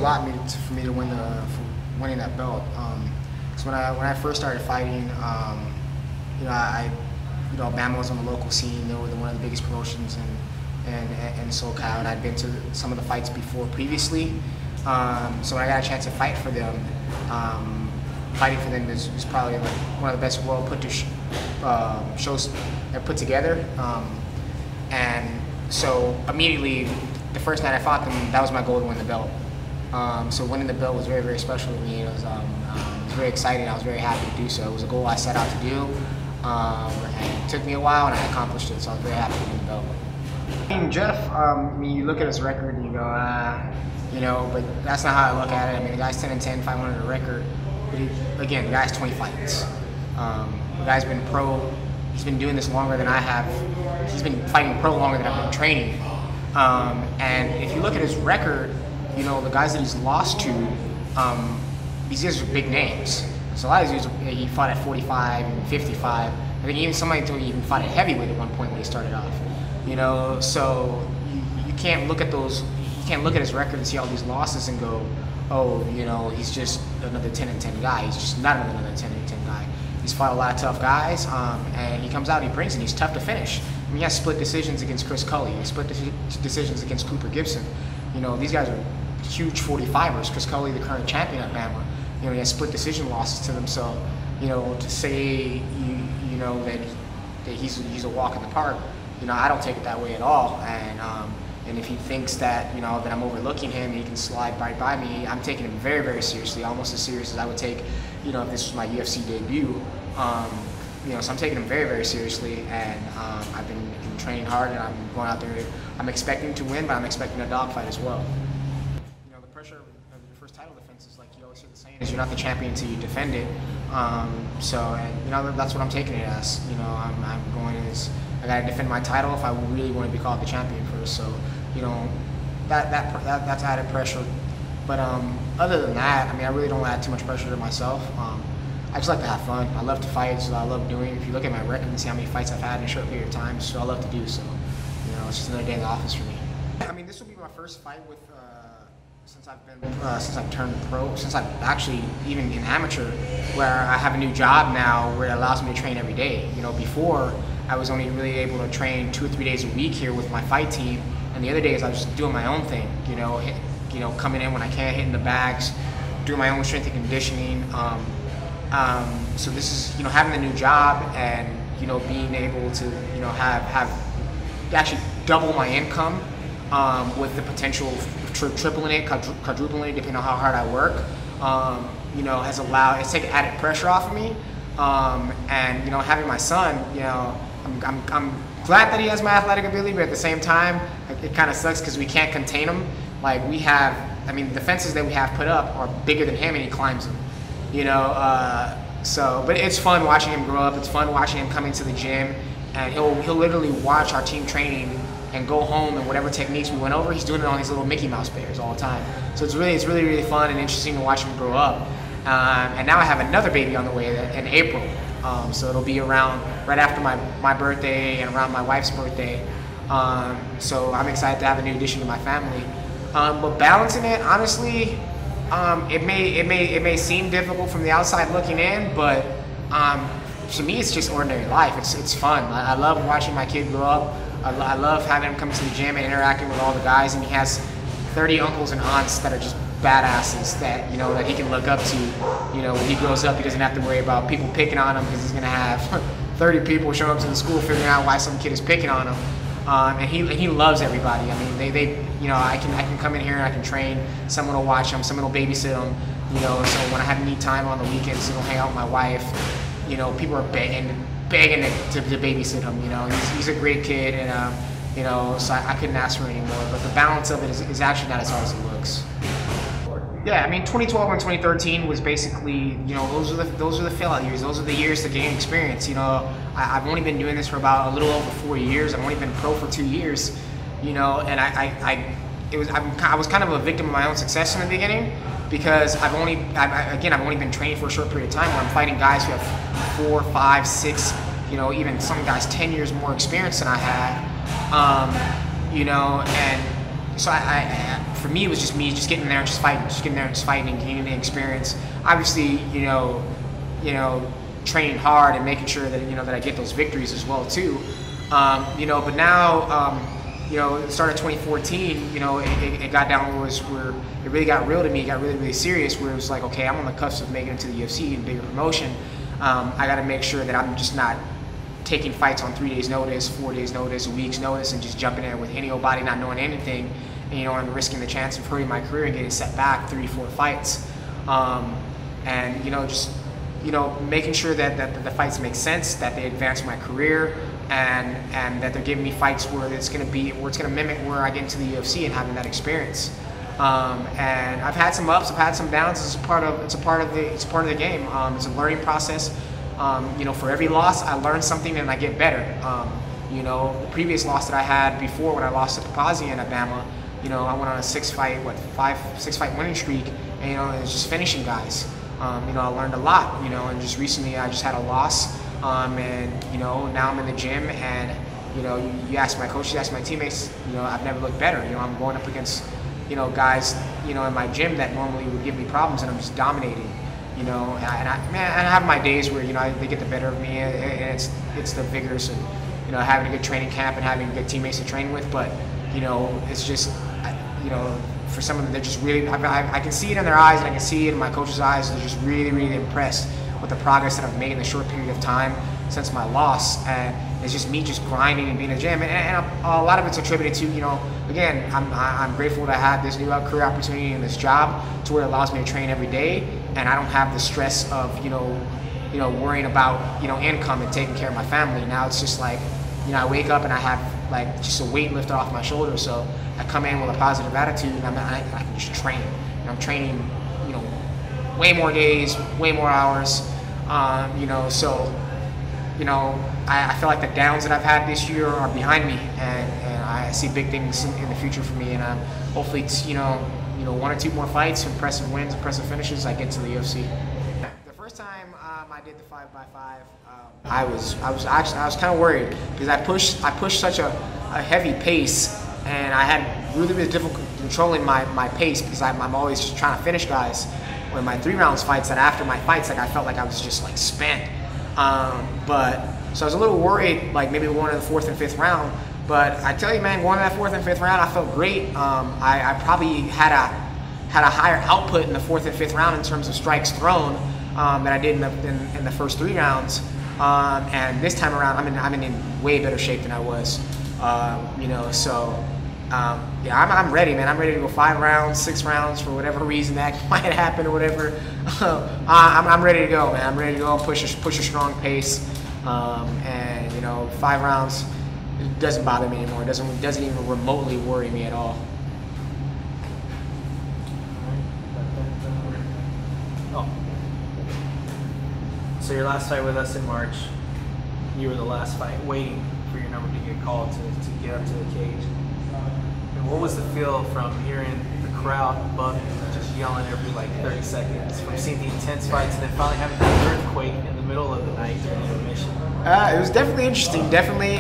lot for me to win for winning that belt. So when I first started fighting, BAMMA was on the local scene. They were one of the biggest promotions in SoCal, and I'd been to some of the fights before previously. So when I got a chance to fight for them, fighting for them was probably like one of the best world shows put together. And so immediately, the first night I fought them, that was my goal to win the belt. So winning the belt was very, very special to me. It was very exciting. I was very happy to do so. It was a goal I set out to do, and it took me a while, and I accomplished it. So I was very happy to win the belt. I mean, Jeff, you look at his record and you go, but that's not how I look at it. I mean, the guy's 10-10, 500 record. But again, the guy's 20 fights. The guy's been pro. He's been doing this longer than I have. He's been fighting pro longer than I've been training. And if you look at his record, the guys that he's lost to, these guys are big names. So a lot of these guys, he fought at 45 and 55. I think even somebody told me he even fought at heavyweight at one point when he started off. So you can't look at those. You can't look at his record and see all these losses and go, oh, he's just another 10-10 guy. He's just not another 10-10 guy. He's fought a lot of tough guys, and he comes out, he brings it. He's tough to finish. I mean, he has split decisions against Chris Cully. He has split decisions against Cooper Gibson. These guys are huge 45ers. Chris Cully, the current champion at BAMMA, he has split decision losses to them. So, to say that he's a walk in the park, I don't take it that way at all. And if he thinks that that I'm overlooking him, he can slide right by me. I'm taking him very, very seriously, almost as serious as I would take, if this was my UFC debut. So I'm taking him very, very seriously, and I've been training hard, and I'm going out there. I'm expecting to win, but I'm expecting a dogfight as well. The pressure of your first title defense is, like you always hear the saying, is you're not the champion until you defend it. That's what I'm taking it as. I'm going as I got to defend my title if I really want to be called the champion first. So, that's added pressure. But other than that, I really don't add too much pressure to myself. I just like to have fun. I love to fight, so I love doing. If you look at my record and see how many fights I've had in a short period of time, so I love to do. So, it's just another day in the office for me. This will be my first fight with since I've turned pro, since I've actually even in amateur, where I have a new job now where it allows me to train every day. Before I was only really able to train 2 or 3 days a week here with my fight team, and the other days I was just doing my own thing. Coming in when I can, hitting the bags, doing my own strength and conditioning. So this is having the new job and being able to have actually double my income with the potential for tripling it, quadrupling it, depending on how hard I work. It's taken added pressure off of me. And having my son, I'm glad that he has my athletic ability, but at the same time, it kind of sucks because we can't contain him. Like we have, the fences that we have put up are bigger than him, and he climbs them. But it's fun watching him grow up. It's fun watching him come into the gym, and he'll literally watch our team training and go home, and whatever techniques we went over, he's doing it on these little Mickey Mouse bears all the time. So it's really, really fun and interesting to watch him grow up. And now I have another baby on the way in April. So it'll be around right after my birthday and around my wife's birthday. So I'm excited to have a new addition to my family. But balancing it, honestly, it may seem difficult from the outside looking in, but to me it's just ordinary life. It's fun. I love watching my kid grow up. I love having him come to the gym and interacting with all the guys, and he has 30 uncles and aunts that are just badasses that that he can look up to. When he grows up, he doesn't have to worry about people picking on him, because he's gonna have 30 people show up to the school figuring out why some kid is picking on him. And he loves everybody. I can come in here and I can train. Someone will watch him. Someone will babysit him. So when I have me time on the weekends, he'll hang out with my wife. People are begging to babysit him. He's a great kid, and so I couldn't ask for any more. But the balance of it is actually not as hard as it looks. Yeah, 2012 and 2013 was basically, those are the fill-out years. Those are the years to gain experience. I've only been doing this for about a little over 4 years. I've only been pro for 2 years. And I was kind of a victim of my own success in the beginning, because I've only been training for a short period of time, where I'm fighting guys who have 4, 5, 6, even some guys 10 years more experience than I have. And so for me, it was just me just getting there and just fighting, and gaining the experience. Obviously, you know, training hard and making sure that that I get those victories as well too. But now, the start of 2014, it got down where it really got real to me. It got really, really serious. Where it was like, okay, I'm on the cusp of making it to the UFC and bigger promotion. I got to make sure that I'm just not taking fights on 3 days notice, 4 days notice, a week's notice, and just jumping in with any old body, not knowing anything, and risking the chance of hurting my career and getting set back 3-4 fights. And making sure that the fights make sense, that they advance my career, and that they're giving me fights where it's going to mimic where I get into the UFC and having that experience. And I've had some ups, I've had some downs. It's a part of the game. It's a learning process. For every loss, I learn something and I get better. The previous loss that I had before, when I lost to Papazian at BAMMA, I went on a 6-fight winning streak, and it was just finishing guys. I learned a lot, and just recently I just had a loss, and now I'm in the gym, and you ask my coaches, you ask my teammates, I've never looked better. I'm going up against guys in my gym that normally would give me problems, and I'm just dominating. And I have my days where they get the better of me, and it's the vigorous and having a good training camp and having good teammates to train with. But it's just for some of them, they're just really, I can see it in their eyes, and I can see it in my coach's eyes. They're just really, really impressed with the progress that I've made in a short period of time since my loss. And it's just me just grinding and being in the gym, and a lot of it's attributed to again, I'm grateful to have this new career opportunity and this job to where it allows me to train every day, and I don't have the stress of worrying about income and taking care of my family. Now it's just like I wake up and I have like just a weight lifted off my shoulders, so I come in with a positive attitude, and I can just train. And I'm training way more days, way more hours, so I feel like the downs that I've had this year are behind me, and I see big things in the future for me, and hopefully one or two more fights, impressive wins, impressive finishes, I get to the UFC. The first time I did the 5x5, I was kind of worried because I pushed such a heavy pace, and I had really difficult controlling my pace because I'm always just trying to finish guys. When my 3 rounds fights, that after my fights, like I felt like I was just like spent. So I was a little worried, like maybe going to the 4th and 5th round. But I tell you, man, going to that 4th and 5th round, I felt great. I probably had a higher output in the 4th and 5th round in terms of strikes thrown that I did in the first 3 rounds. And this time around, I'm in way better shape than I was. Yeah, I'm ready, man. I'm ready to go 5 rounds, 6 rounds for whatever reason that might happen or whatever. I'm ready to go, man. I'm ready to go and push a strong pace. 5 rounds, it doesn't bother me anymore. It doesn't even remotely worry me at all. Oh. So your last fight with us in March, you were the last fight waiting for your number to get called to get up to the cage. And what was the feel from hearing the crowd above you just yelling every like 30 seconds, from seeing the intense fights and then finally having that earthquake in the middle of the night during the intermission? It was definitely interesting. Definitely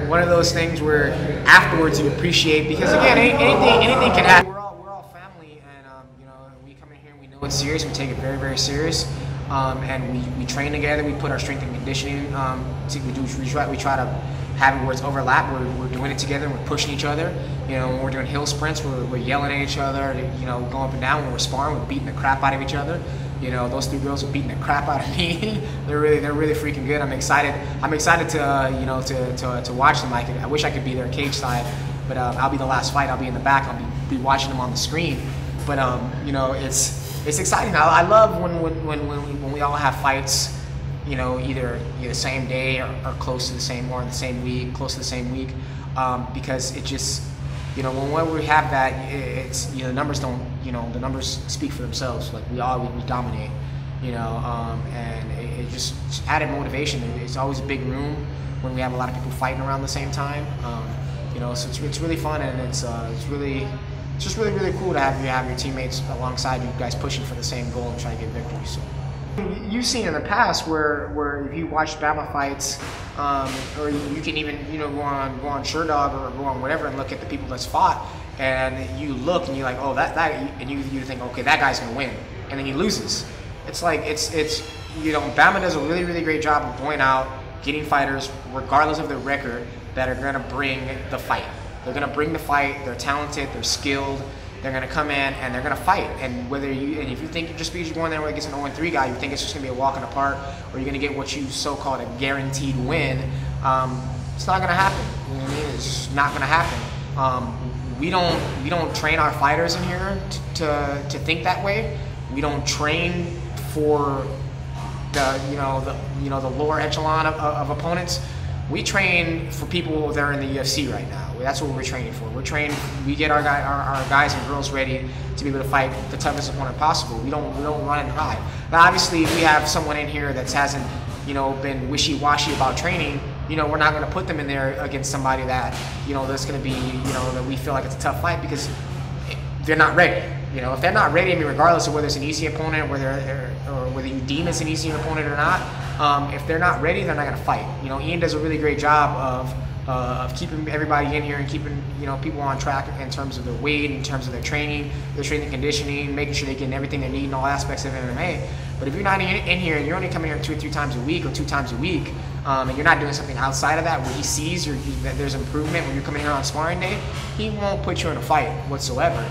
one of those things where afterwards you appreciate, because again, anything can happen. We're all family, and we come in here and we know it's serious. We take it very, very serious, and we train together. We put our strength and conditioning. We try to have it where it's overlap. We're doing it together, and we're pushing each other. When we're doing hill sprints, we're yelling at each other. Going up and down. When we're sparring, we're beating the crap out of each other. Those 3 girls are beating the crap out of me. They're really freaking good. I'm excited to watch them. I wish I could be their cage side, but I'll be the last fight. I'll be in the back. I'll be watching them on the screen. But it's exciting. I love when we all have fights. Either the same day or close to the same, or in the same week, close to the same week, because it just, when we have that, it's, the numbers don't, the numbers speak for themselves. Like we dominate, and it just added motivation. It's always a big room when we have a lot of people fighting around the same time, so it's really fun, and it's just really cool to have your teammates alongside you guys pushing for the same goal and trying to get victory. So. You've seen in the past where if you watch BAMMA fights, or you can even go on SureDog or go on whatever and look at the people that's fought, and you look and you're like, oh, and you think, okay, that guy's gonna win, and then he loses. It's like it's you know, BAMMA does a really great job of going out, getting fighters, regardless of their record, that are gonna bring the fight. They're gonna bring the fight. They're talented. They're skilled. They're gonna come in and they're gonna fight. And if you think just because you're going there against an 0-3 guy, you think it's just gonna be a walk in the park, or you're gonna get what you so-called a guaranteed win, it's not gonna happen. You know what I mean? It's not gonna happen. We don't train our fighters in here to think that way. We don't train for the lower echelon of opponents. We train for people that are in the UFC right now. That's what we're training for. We get our guys and girls ready to be able to fight the toughest opponent possible. We don't run and hide. Now, obviously, if we have someone in here that hasn't, been wishy-washy about training, we're not going to put them in there against somebody that, that's going to be, that we feel like it's a tough fight, because they're not ready. If they're not ready, I mean, regardless of whether it's an easy opponent, or whether you deem it's an easy opponent or not, if they're not ready, they're not going to fight. Ian does a really great job of keeping everybody in here and keeping people on track in terms of their weight, in terms of their training conditioning, making sure they're getting everything they need in all aspects of MMA. But if you're not in here and you're only coming here 2 or 3 times a week or 2 times a week, and you're not doing something outside of that where he sees that there's improvement when you're coming here on sparring day, he won't put you in a fight whatsoever.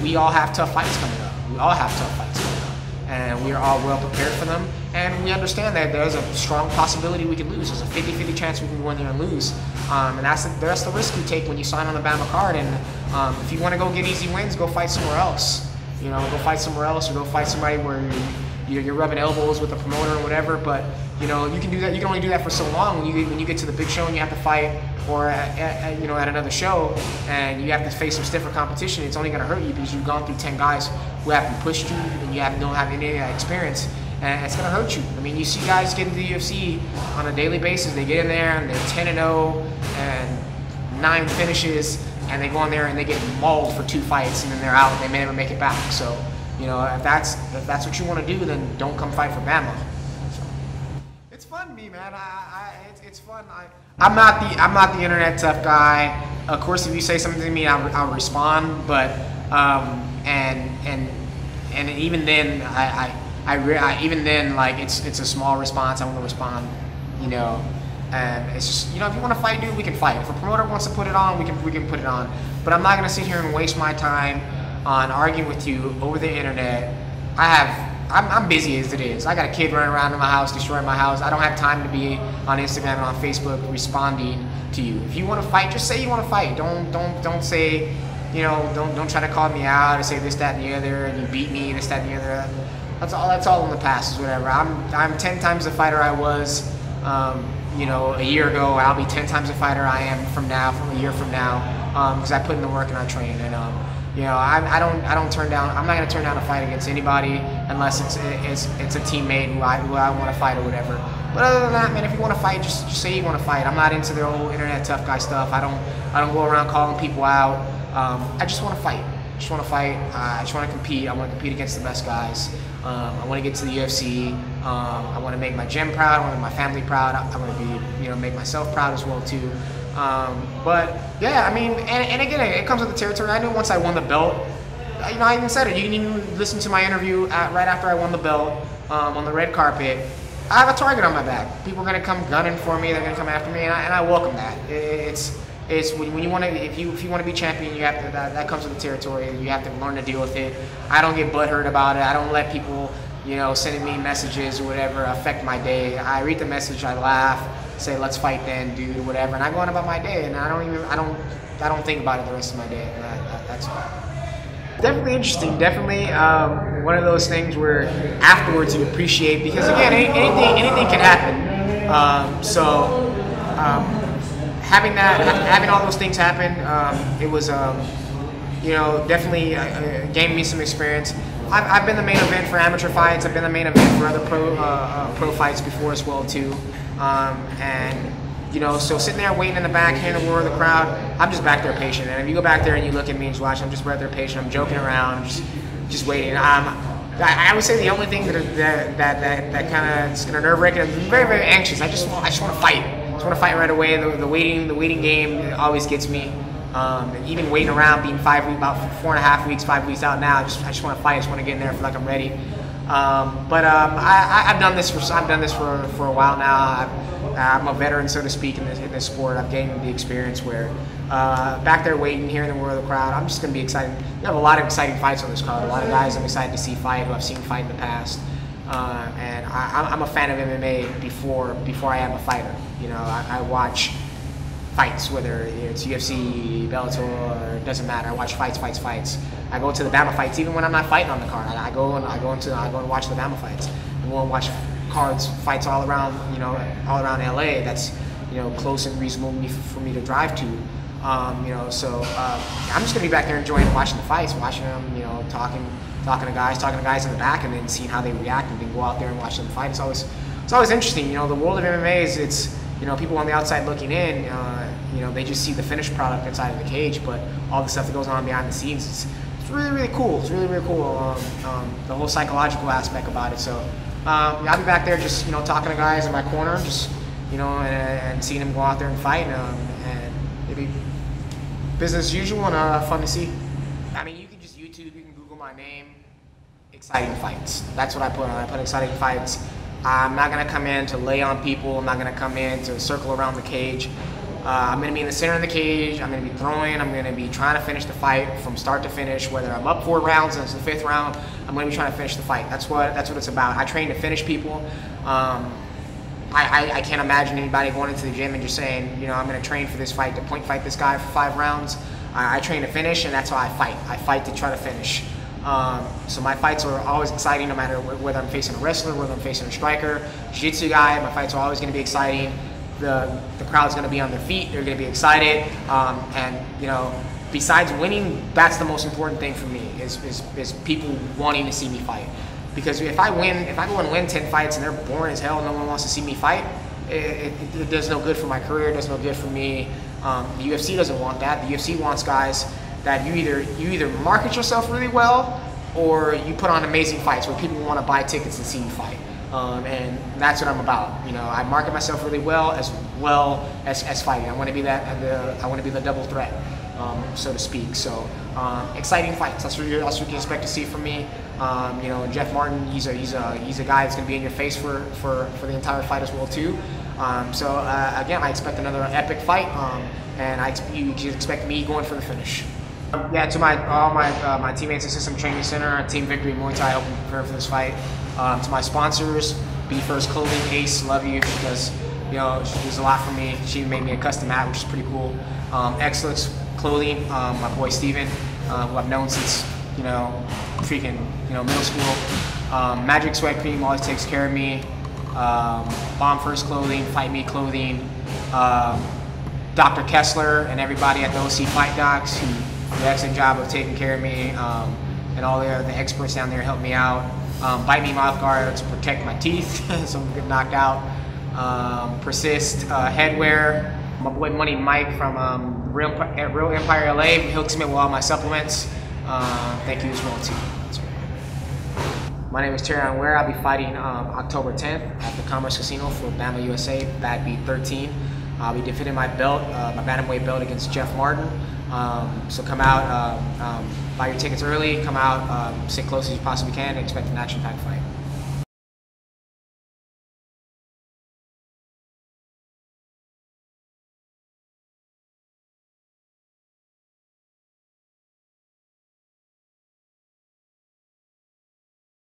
We all have tough fights coming up. We all have tough fights coming up, and we are all well prepared for them. And we understand that there's a strong possibility we could lose. There's a 50-50 chance we can go in there and lose. And that's the risk you take when you sign on the BAMMA card. And if you want to go get easy wins, go fight somewhere else. Go fight somewhere else, or go fight somebody where you're rubbing elbows with the promoter or whatever. But you can do that. You can only do that for so long. When you get to the big show and you have to fight, or at another show, and you have to face some stiffer competition, it's only going to hurt you because you've gone through 10 guys who haven't pushed you, and you don't have any experience, and it's going to hurt you. I mean, you see guys get into the UFC on a daily basis. They get in there and they're 10-0 and 9 finishes, and they go in there and they get mauled for 2 fights, and then they're out and they may never make it back. So, if that's what you want to do, then don't come fight for BAMMA. It's fun to me, man. It's fun. I'm not the internet tough guy. Of course, if you say something to me, I'll respond. But and even then, even then, like it's a small response. I want to respond. And it's just, if you want to fight, dude, we can fight. If a promoter wants to put it on, we can put it on. But I'm not gonna sit here and waste my time on arguing with you over the internet. I'm busy as it is. I got a kid running around in my house, destroying my house. I don't have time to be on Instagram and on Facebook responding to you. If you want to fight, just say you want to fight. Don't say, don't try to call me out or say this, that, and the other, and you beat me, this, that, and the other. That's all in the past, is whatever. I'm 10 times the fighter I was, a year ago. I'll be 10 times the fighter I am from a year from now, because I put in the work and I train. And I don't turn down. I'm not gonna turn down a fight against anybody unless it's a teammate who I want to fight or whatever. But other than that, man, if you want to fight, just say you want to fight. I'm not into the whole internet tough guy stuff. I don't go around calling people out. I just want to fight. I just want to compete. I want to compete against the best guys. I want to get to the UFC. I want to make my gym proud. I want to make my family proud. I want to make myself proud as well too. But yeah, I mean, and again, it comes with the territory. I knew once I won the belt, I even said it. You can even listen to my interview right after I won the belt on the red carpet. I have a target on my back. People are gonna come gunning for me. They're gonna come after me, and I welcome that. It's when you want to, if you want to be champion, you have to. That comes with the territory. You have to learn to deal with it. I don't get butthurt about it. I don't let people, sending me messages or whatever affect my day. I read the message, I laugh, say let's fight then, dude, or whatever, and I go on about my day, and I don't think about it the rest of my day. That's all. Definitely interesting. Definitely one of those things where afterwards you appreciate, because again, anything can happen. Having all those things happen, it was definitely gave me some experience. I've been the main event for amateur fights. I've been the main event for other pro fights before as well too. So sitting there waiting in the back, hearing the roar of the crowd, I'm just back there patient. And if you go back there and you look at me and just watch, I'm just back there patient. I'm joking around, just waiting. I would say the only thing that kind of is gonna nerve wreck. I'm very anxious. I just want to fight. I just want to fight right away. The waiting game always gets me. Even waiting around, being about 4.5 weeks, 5 weeks out now, I just want to fight. I just want to get in there, feel like I'm ready. I've done this for a while now. I'm a veteran, so to speak, in this sport. I've gained the experience where back there waiting, hearing the roar of the crowd, I'm just going to be excited. You have a lot of exciting fights on this card. A lot of guys I'm excited to see fight who I've seen fight in the past. And I'm a fan of MMA before I am a fighter. You know, I watch fights, whether it's UFC, Bellator, it doesn't matter. I watch fights. I go to the BAMMA fights even when I'm not fighting on the card. I go and watch the BAMMA fights. I go and watch fights all around LA. That's, you know, close and reasonable for me to drive to. So I'm just gonna be back there enjoying watching the fights, watching them, you know, talking to guys in the back, and then seeing how they react, and then go out there and watch them fight. It's always interesting. You know, the world of MMA it's you know, people on the outside looking in, you know, they just see the finished product inside of the cage, but all the stuff that goes on behind the scenes, it's really cool. It's really cool. The whole psychological aspect about it. So I'll be back there just, you know, talking to guys in my corner, just, you know, and seeing them go out there and fight, and it'll be business as usual and fun to see. I mean, you can just YouTube, you can Google my name, exciting fights. That's what I put on. I put exciting fights. I'm not going to come in to lay on people. I'm not going to come in to circle around the cage. I'm going to be in the center of the cage. I'm going to be throwing. I'm going to be trying to finish the fight from start to finish. Whether I'm up 4 rounds and it's the 5th round, I'm going to be trying to finish the fight. That's what it's about. I train to finish people. I can't imagine anybody going into the gym and just saying, you know, I'm going to train for this fight, to point fight this guy for 5 rounds. I train to finish, and that's how I fight. I fight to try to finish. So my fights are always exciting, no matter whether I'm facing a wrestler, whether I'm facing a striker, jiu-jitsu guy. My fights are always going to be exciting. The crowd's going to be on their feet. They're going to be excited. And you know, besides winning, that's the most important thing for me is people wanting to see me fight. Because if I go and win 10 fights and they're boring as hell, no one wants to see me fight, it does no good for my career. It does no good for me. The UFC doesn't want that. The UFC wants guys that you either market yourself really well, or you put on amazing fights where people want to buy tickets and see you fight. And that's what I'm about. You know, I market myself really well as fighting. I want to be the double threat, so to speak. So exciting fights. That's what you can expect to see from me. You know, Jeff Martin, he's a guy that's going to be in your face for the entire fight as well too. Again, I expect another epic fight, and you can expect me going for the finish. Yeah, to all my teammates at System Training Center, Team Victory Muay Thai, helping prepare for this fight. To my sponsors, Be First Clothing, Ace, love you, because, you know, she does a lot for me. She made me a custom hat, which is pretty cool. Excellence Clothing, my boy Steven, who I've known since, you know, middle school. Magic Sweat Cream always takes care of me. Bomb First Clothing, Fight Me Clothing. Dr. Kessler and everybody at the OC Fight Docs who do an excellent job of taking care of me, and all the experts down there help me out. Bite Me mouth guard to protect my teeth so I don't get knocked out. Persist headwear. My boy Money Mike from Real Empire LA hooks me with all my supplements. Thank you as well too. My name is Terrion Ware. I'll be fighting October 10th at the Commerce Casino for BAMMA USA, Badbeat 13. I'll be defending my belt, my bantamweight belt, against Jeff Martin. So come out, buy your tickets early, come out, sit close as you possibly can, and expect an action-packed fight.